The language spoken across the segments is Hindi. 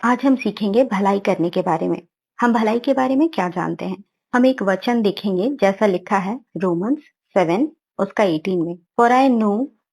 आज हम सीखेंगे भलाई करने के बारे में। हम भलाई के बारे में क्या जानते हैं? हम एक वचन देखेंगे जैसा लिखा है रोमन्स 7 उसका 18 में। For I know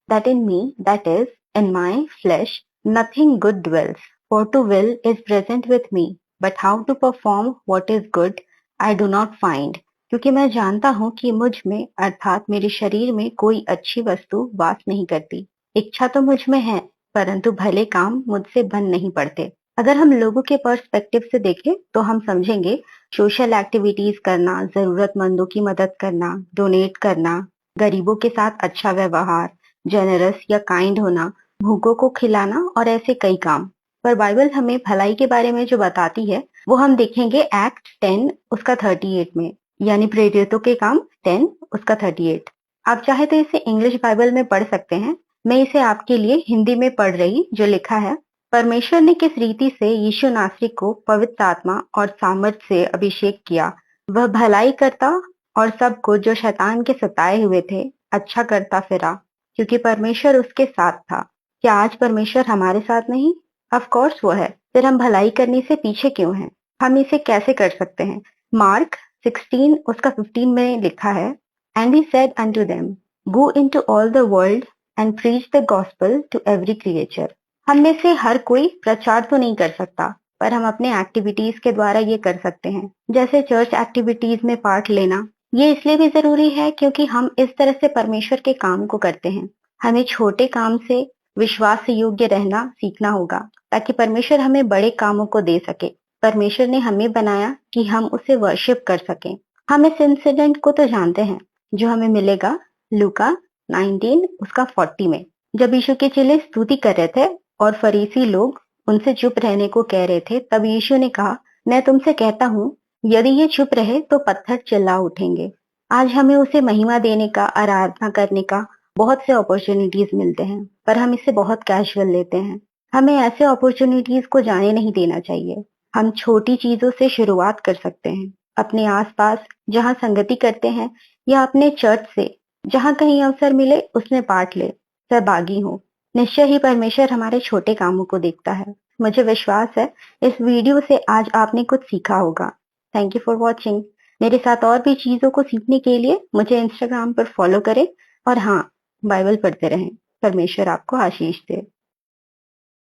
that in me that is in my flash nothing good dwells. For to will is present with me, but how to perform what is good I do not find. क्योंकि मैं जानता हूँ कि मुझ में अर्थात मेरे शरीर में कोई अच्छी वस्तु वास नहीं करती। इच्छा तो मुझ में है, परंतु भले काम मुझसे बन नहीं पड़ते। अगर हम लोगों के पर्सपेक्टिव से देखें तो हम समझेंगे सोशल एक्टिविटीज करना, जरूरतमंदों की मदद करना, डोनेट करना, गरीबों के साथ अच्छा व्यवहार, जेनरस या काइंड होना, भूखों को खिलाना और ऐसे कई काम। पर बाइबल हमें भलाई के बारे में जो बताती है वो हम देखेंगे एक्ट 10 उसका 38 में, यानी प्रेरितों के काम 10 उसका 38। आप चाहे तो इसे इंग्लिश बाइबल में पढ़ सकते हैं। मैं इसे आपके लिए हिंदी में पढ़ रही जो लिखा है। परमेश्वर ने किस रीति से यीशु नासरी को पवित्र आत्मा और सामर्थ से अभिषेक किया, वह भलाई करता और सबको जो शैतान के सताए हुए थे अच्छा करता फिरा, क्योंकि परमेश्वर उसके साथ था। क्या आज परमेश्वर हमारे साथ नहीं? ऑफ कोर्स वो है। फिर हम भलाई करने से पीछे क्यों हैं? हम इसे कैसे कर सकते हैं? मार्क 16 उसका 15 में लिखा है, and he said unto them, go into all the world and preach the gospel to every creature. हम में से हर कोई प्रचार तो नहीं कर सकता, पर हम अपने एक्टिविटीज के द्वारा ये कर सकते हैं। जैसे चर्च एक्टिविटीज में पार्ट लेना। ये इसलिए भी जरूरी है क्योंकि हम इस तरह से परमेश्वर के काम को करते हैं। हमें छोटे काम से विश्वास योग्य रहना सीखना होगा ताकि परमेश्वर हमें बड़े कामों को दे सके। परमेश्वर ने हमें बनाया कि हम उसे वर्शिप कर सकें। हम इस इंसिडेंट को तो जानते हैं जो हमें मिलेगा लूका 19 उसका 40 में, जब यीशु के चेले स्तुति कर रहे थे और फरीसी लोग उनसे चुप रहने को कह रहे थे। तब यीशु ने कहा, मैं तुमसे कहता हूँ, यदि ये चुप रहे तो पत्थर चिल्ला उठेंगे। आज हमें उसे महिमा देने का, आराधना करने का बहुत से अपॉर्चुनिटीज मिलते हैं, पर हम इसे बहुत कैजुअल लेते हैं। हमें ऐसे अपॉर्चुनिटीज को जाने नहीं देना चाहिए। हम छोटी चीजों से शुरुआत कर सकते हैं। अपने आसपास जहाँ संगति करते हैं या अपने चर्च से जहाँ कहीं अवसर मिले उसमें पार्ट ले, सहभागी हो। निश्चय ही परमेश्वर हमारे छोटे कामों को देखता है। मुझे विश्वास है इस वीडियो से आज आपने कुछ सीखा होगा। Thank you for watching. मेरे साथ और भी चीजों को सीखने के लिए मुझे इंस्टाग्राम पर फॉलो करें और हाँ, बाइबल पढ़ते रहें। परमेश्वर आपको आशीष दे।